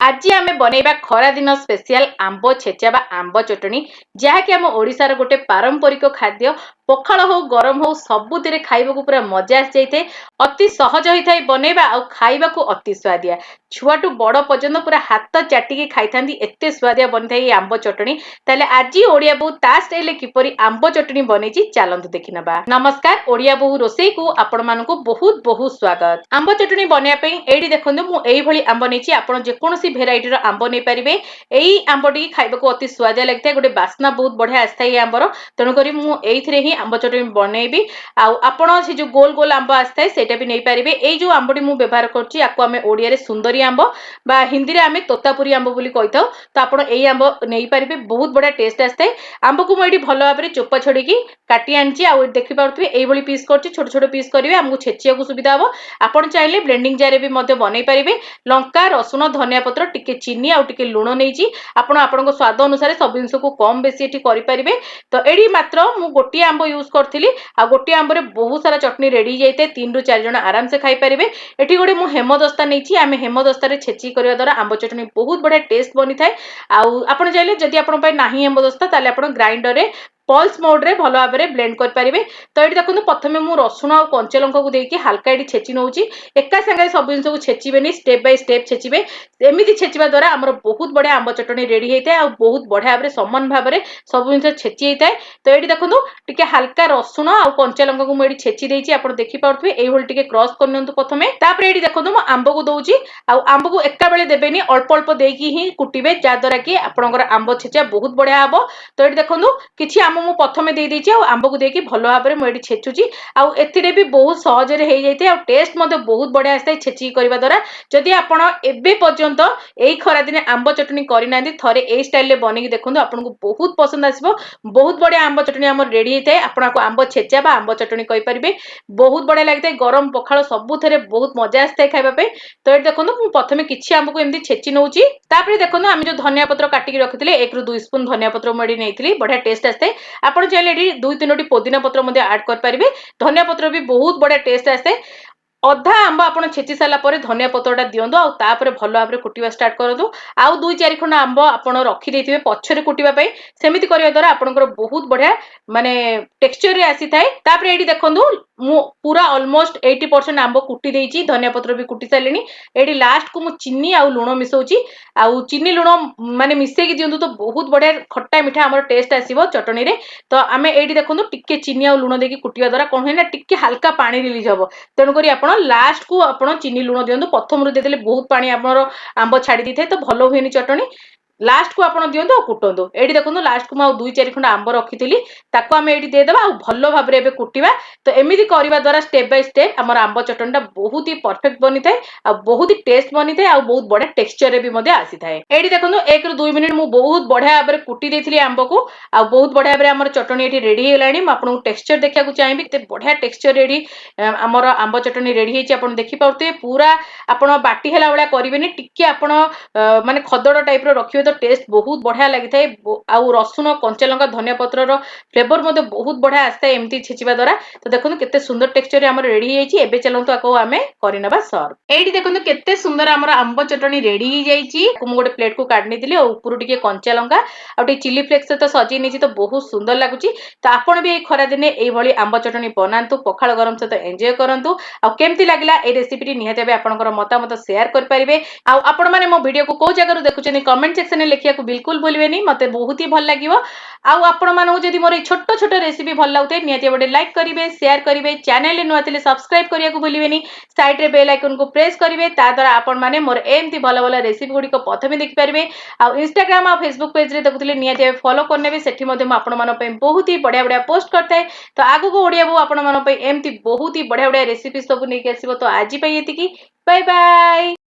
आज आम बनइबा खरा दिन स्पेशल आंब छेचा बा आंब चटनी जहाँकि आम ओडिशार गोटे पारंपरिक खाद्य पखाल हो गरम हो सबुतिर खाइबा पूरा मजा आसी जाए अति सहज होता है बनइबा आ खाइबा अति स्वादिया छुआटू बड़ पर्यंत पूरा हाथ चाटिकी खाई था एत स्वादिया बनी था ये आंब चटनी ताले आज ओडिया बहु ता स्टाइल किपरि आंब चटनी बनई चलतु देखि नबा। नमस्कार ओडिया बहु रोसई को आपण मानकु बहुत बहुत स्वागत। आंब चटनी बनइबा एडी देखंतु मु एई भली आंब नेछि आपण जेकोसी भेराइटीर आंब नहीं पारे यही आंबटी खाइबा अति स्वादिया लगी गोटे बास्ना बहुत बढ़िया आसता है आंबर तेणुक मुझे ही आंब चटनी बनइबी आपण से जो गोल गोल आंब आसता है सेटा भी नहीं पारे यही जो आंबटी मु व्यवहार करें ओडिया सुंदरी आंब बा हिंदी में तोतापुरी आंब बोली कही था तो आप यही आंब नहीं पारे बहुत बढ़िया टेस्ट आसता है आंब को मुझे भल भाव में चोपा छड़ी काटी आनी देखिपे यही पीस कर छोट छोट पीस करेंगे आमको छेचिया सुविधा हम आपड़ चाहिए ब्लेंडिंग जार भी बनई पारे लंका रसुण धनिया पत्र टिके चीनी आउ टिके लुण नहीं आपण स्वाद अनुसार सब जिन को कम बेसी करें तो ये मात्र मु गोटे आंब यूज करी आ गोटे आंबर बहुत सारा चटनी रेडी जाए 3 ରୁ 4 जन आराम से खाई पारे ये गोटे मु हेमदस्ता नहीं आम हेमदस्तार छेची करने द्वारा आंब चटनी बहुत बढ़िया टेस्ट बनी थाए आपड़ चाहिए जदि आप हेमदस्ता ग्राइंडर रे पल्स मोड रे भल भाव में ब्लेंड करें तो ये देखो प्रथम मु रसुण और कंचा लंका को देकी हल्का ये छेची नौ एका सागे सब जिन को छेचिबेनी स्टेप बाय स्टेप छेचिबे एमती छेचिबा द्वारा आमर बहुत बढ़िया आंब चटनी रेडी होता है और बहुत बढ़िया भाव सामान भाव में सब जिन छेची होता है तो ये देखो टिके हल्का रसुण और कंचा लंका को मुझे छेची देती आप देखिपे ये क्रॉस कर प्रथम तापर ये देखो मुझे आंब को दौची आंब को एका बेले देवेनि अल्प अल्प देकी ही कुटिबे जहाद्वारा कि आपंकर आंब छेचा बहुत बढ़िया हम तो ये देखो किसी आंब मु प्रथम दे देछि आंब को देकी भल भाव में मुझे छेचुची आउ एथिरे भी बहुत सहजरे हो जाए और टेस्ट बहुत बढ़िया आसता है छेची करने द्वारा जदि आपण एबे पर्यंत यही खरा दिन आंब चटनी करना थे यही स्टाइल बनई देखो आपको बहुत पसंद आसो बहुत बढ़िया आंब चटनी आम रेडी होता है आपको आंब छेचा बा आंब चटनी कहींपारे बहुत बढ़िया लगी है गरम पखाल सबुथ बहुत मजा आसता है खाइबापे तो ये देखो मुझे प्रथम किसी आंब को एमती छेची नौ देखो आम जो धनिया पत्र काटिक रखी 1 ରୁ 2 स्पून धनिया पत्र मुझे नहीं बढ़िया टेस्ट आसता है आप चाहिए 2-3 पुदीना पत्र आड करेंगे धनिया पत्र भी बहुत बढ़िया टेस्ट आसता है अधा आंब आप छेची सारापर धनिया पत्रटा दिंतु आउे भल भाव में कुटा स्टार्ट करूँ आउ 2-4 खंड आंब आप रखिदे पछरे कुटापी सेमती करने द्वारा आपंकर बहुत बढ़िया माने टेक्सचर आसी था ये देखूँ मु पूरा ऑलमोस्ट 80% आंब कुटी देती धनिया पत्र भी कुटी सारे ये लास्ट को मुझे चीनी आउ लुण मिसाऊँगी आउ चीनी लुण माने मिसेकी दिंतु तो बहुत बढ़िया खट्टा मिठा आम टेस्ट आसो चटनी रे तो आम ये देखूँ टिके चीनी आउ लुण देकी कुटिया द्वारा कौन है टिके हल्का पानी रिलीज हम तेणुक आप लास्ट को आप चीनी लुण दिंतु प्रथम देदेले बहुत पानी आमर आंब छाड़ी दी थाए तो भल हुए चटनी लास्ट को आप दिंतु कुटंतु ये देखो लास्ट को मुझे 2-4 खंड आंब रखी आम ये देदेबा आ भल भाव में कुटा तो एमती करने द्वारा स्टेप बाय स्टेप आम आंब चटनीटा बहुत ही परफेक्ट बनी थाए बहुत ही टेस्ट बनी थाए बहुत बढ़िया टेक्सचर भी आसी थाए ये देखो 1 ରୁ 2 मिनिट मुझे बहुत बढ़िया भाव में कुटी देती आंब को आ बहुत बढ़िया भाव में आम चटनी ये रेडी है आपको टेक्सचर देखा चाहिए तो बढ़िया टेक्सचर रेडी आमर आंब चटनी रेडी होती देखिपे पूरा आप बाटी है भाया करेंगे टिके आप माने खदड़ टाइप रखिए तो टेस्ट बहुत बढ़िया लगी थाए आउ रसुण कंचा लंका धनिया पत्र फ्लेवर बहुत बढ़िया आसता है एमती छेचिबा द्वारा तो देखो केते सुंदर टेक्सचर आम रेडी होती चलतु आपको आम करना सर्व ये देखो केते सुंदर आम आंब चटनी रेडी हो गोटे प्लेट को काढ़ी ऊपर टिके कंचा लंका आ चिली फ्लेक्स सहित सजे नहीं तो बहुत सुंदर लगुच तो आपड़ भी खरा दिने ये आंब चटनी बनातु पखाल गरम सहित एंजॉय करंतु केमती लगला ए रेसिपी निहाती आपंकर मतामत शेयर करेंगे आपण मैंने मो वीडियो को जगह देखुं कमेंट सेक्शन में लिखा बिल्कुल भूलिए मत बहुत ही भल लगे आपण मानू जब मोर छोट छोट रेसिपी भल लगुए निहाती गोटे लाइक करेंगे शेयर करेंगे चैनल नुआ थे सब्सक्राइब करने को भूलिए साइड बेल आइकन को प्रेस करेंगे ताद्वारा आपण मैंने मोर एमती भल भल रेसिपी गुड़िक प्रथम देखिपारे आउ इंस्टाग्राम और फेसबुक पेज रे देखुले निहाती फॉलो करने सेठी आपण मानक बहुत ही बढ़िया बढ़िया पोस्ट करता है तो आगु को ओडिया बो आपण मानक एमती बहुत ही बढ़िया बढ़िया रेसिपी सब नहीं आसो तो आज ये बाय बाय।